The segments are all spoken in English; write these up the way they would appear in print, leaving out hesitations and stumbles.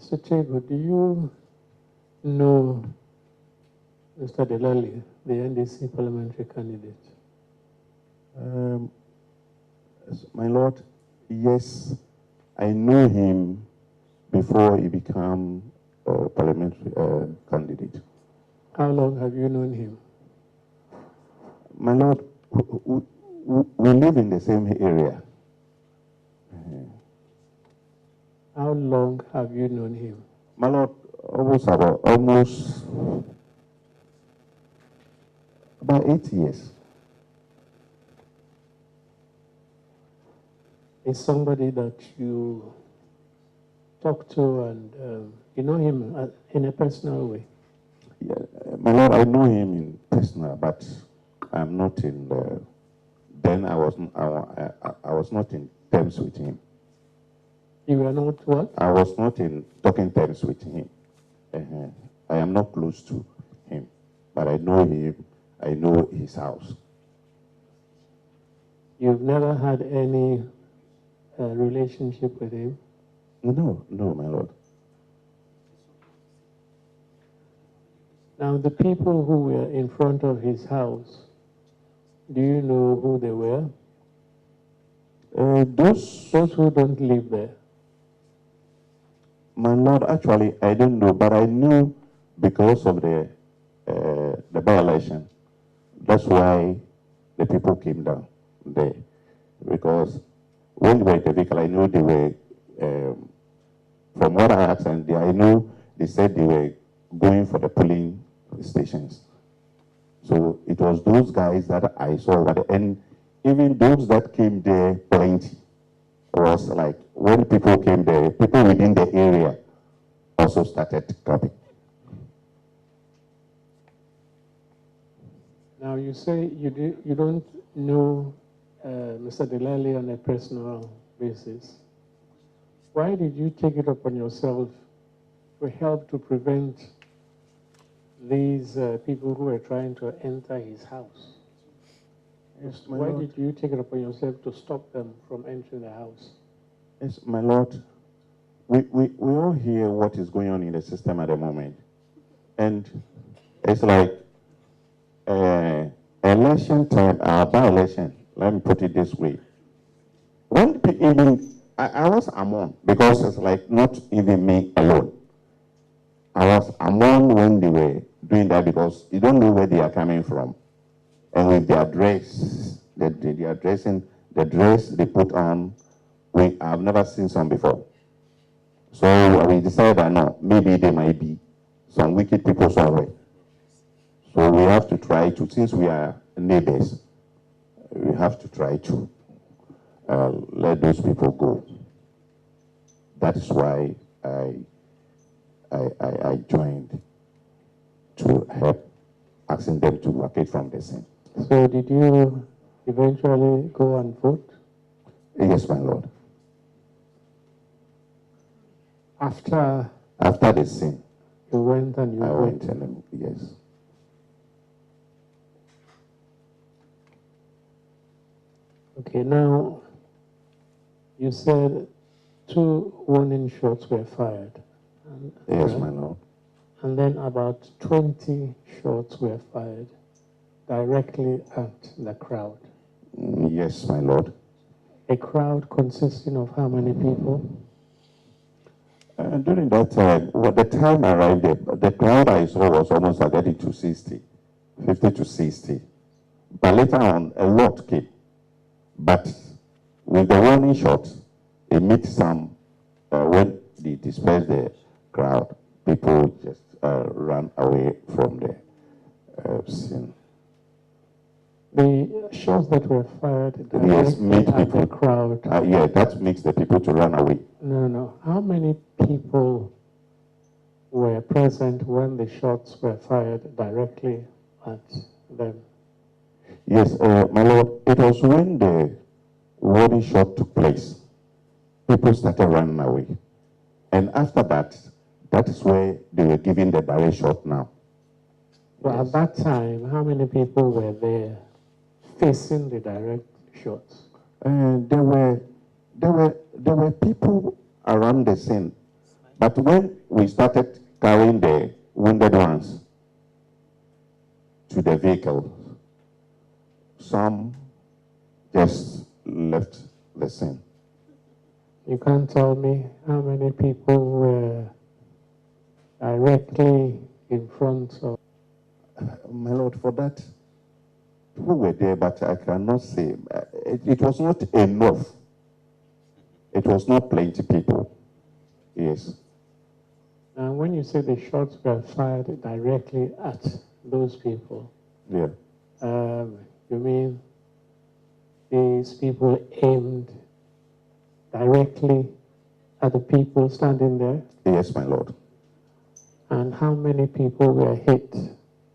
Mr. Tagoe, do you know Mr. Delali, the NDC parliamentary candidate? My Lord, yes, I know him before he became a parliamentary candidate. How long have you known him? My Lord, we live in the same area. How long have you known him? My Lord, almost about 8 years. Is somebody that you talk to and you know him in a personal way? Yeah, my Lord, I know him in personal, but I'm not in the. Then I was not in terms with him. You were not what? I was not in talking terms with him. I am not close to him, but I know him. I know his house. You've never had any relationship with him? No, my Lord. Now, the people who were in front of his house, do you know who they were? Those who don't live there. My Lord, actually, I don't know, but I knew because of the by-election. That's why the people came down there. Because when they were in the vehicle, I knew they were, from what I asked, and I know they said they were going for the polling stations. So it was those guys that I saw, and even those that came there plenty. Was like when people came there, people within the area also started clapping. Now you say you don't know Mr. Delali on a personal basis. Why did you take it upon yourself to help to prevent these people who were trying to enter his house? Yes, why did you take it upon yourself to stop them from entering the house? Yes, my Lord. We all hear what is going on in the system at the moment. And it's like election time, by-election, let me put it this way. When even, I was among, because it's like not even me alone. I was among when they were doing that because you don't know where they are coming from. And with their dress, they are dressing, the dress they put on, I've never seen some before. So we decided that no, maybe there might be some wicked people somewhere. So we have to try to, since we are neighbors, we have to try to let those people go. That is why I joined to help asking them to vacate from the scene. So did you eventually go and vote? Yes, my Lord. After the scene, you went and you I voted? went and yes. Okay, now you said 2 warning shots were fired. Yes, my Lord. And then about 20 shots were fired directly at the crowd. Yes, my Lord. A crowd consisting of how many people? During that time, the time I arrived there, the crowd I saw was almost like getting to 60, 50 to 60. But later on, a lot came. But with the warning shot, it made some, when they dispersed the crowd, people just ran away from the scene. The shots that were fired directly at the crowd. Yeah, that makes the people to run away. No. How many people were present when the shots were fired directly at them? Yes, my Lord, it was when the warning shot took place. People started running away. And after that, that is where they were giving the direct shot now. So yes. At that time, how many people were there facing the direct shots? There were people around the scene. But when we started carrying the wounded ones to the vehicle, some just left the scene. You can't tell me how many people were directly in front of... My Lord, for that, who were there, but I cannot say. It was not enough. It was not plenty people. Yes. Now, when you say the shots were fired directly at those people, Yeah. you mean these people aimed directly at the people standing there? Yes, my Lord. And how many people were hit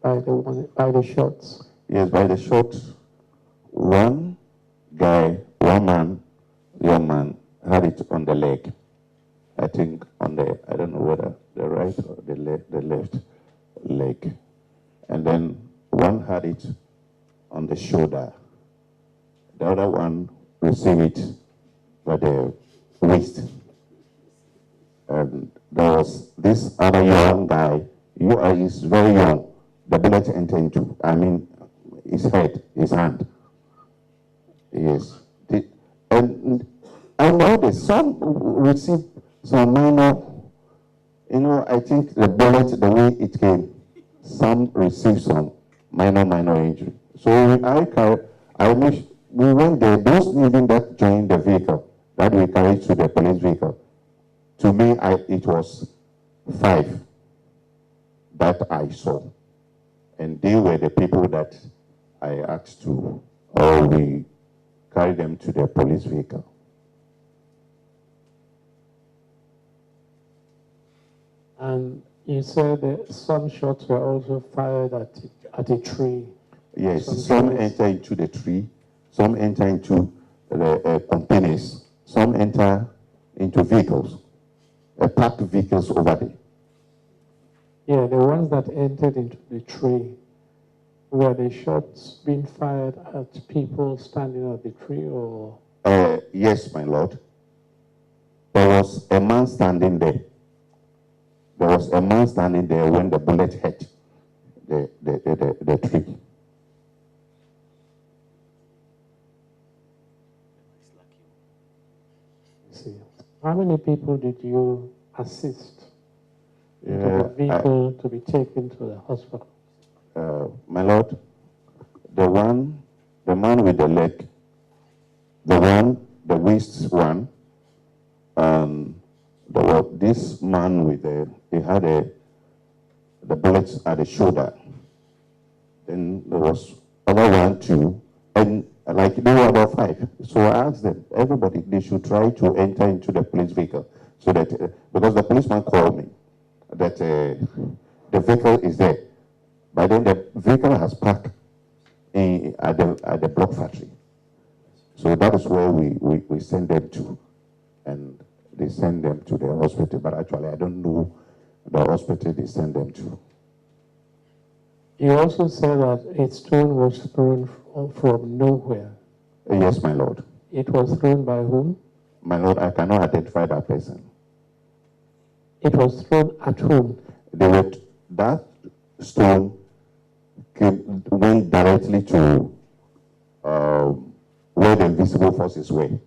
by the shots? Yes, by the shots, one man, young man, had it on the leg. I think on the, I don't know whether the right or the left leg. And then one had it on the shoulder. The other one received it by the waist. And there was this other young guy, he's very young. The bullet entered into, his head, his hand. Yes. And I know that some received some minor, I think the bullet, the way it came, some received some minor injury. So we went there, those even that joined the vehicle, that we carried to the police vehicle. To me, it was 5 that I saw. And they were the people that I asked to, or we carried them to the police vehicle. And you said that some shots were also fired at a tree. Yes, some enter into the tree, some enter into the containers, some enter into vehicles, parked vehicles over there. Yeah, the ones that entered into the tree, were the shots being fired at people standing at the tree, or? Yes, my Lord. There was a man standing there. There was a man standing there when the bullet hit the tree. See. How many people did you assist into the vehicle to be taken to the hospital? My Lord, the man with the leg, the waist one, this man with he had the bullets at the shoulder. Then there was other one too, and like there were about 5. So I asked them, everybody, they should try to enter into the police vehicle, so that because the policeman called me that the vehicle is there, but then the vehicle has parked at the block factory. So that is where we send them to, and they send them to the hospital, but actually I don't know the hospital they send them to. You also said that a stone was thrown from nowhere. Yes, my Lord. It was thrown by whom? My Lord, I cannot identify that person. It was thrown at whom? That stone went directly to where the invisible forces were.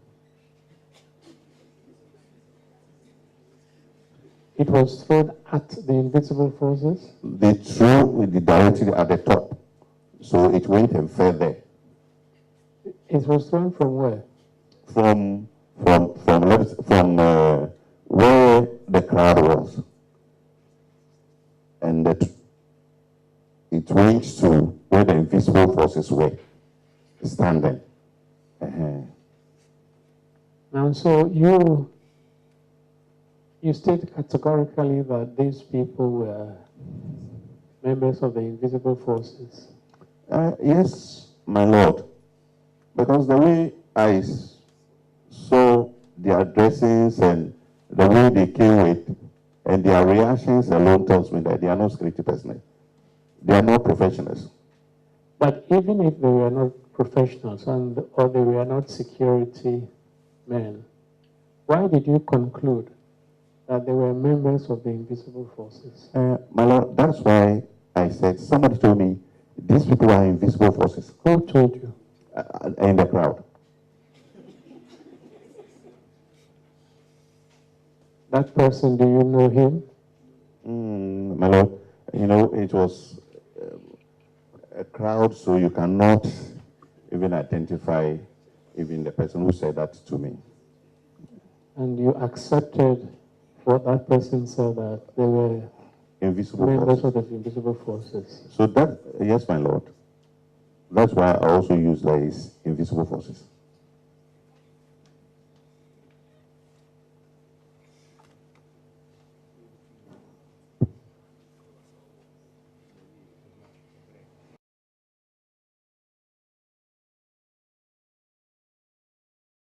It was thrown at the invisible forces? They threw it directly at the top, so it went and fell there. It was thrown from where? From where the crowd was, and it went to where the invisible forces were standing. Now, so you state categorically that these people were members of the invisible forces? Yes, my Lord, because the way I saw their dressings and the way they came with, and their reactions alone tells me that they are not security personnel. They are not professionals. But even if they were not professionals or they were not security men, why did you conclude that they were members of the invisible forces? My Lord, that's why I said, somebody told me, these people are invisible forces. Who told you? In the crowd. That person, do you know him? My Lord, you know, it was a crowd, so you cannot even identify even the person who said that to me. And you accepted what that person said, that they were Invisible members forces. of the invisible forces? So that, yes, my Lord. That's why I also use these invisible forces.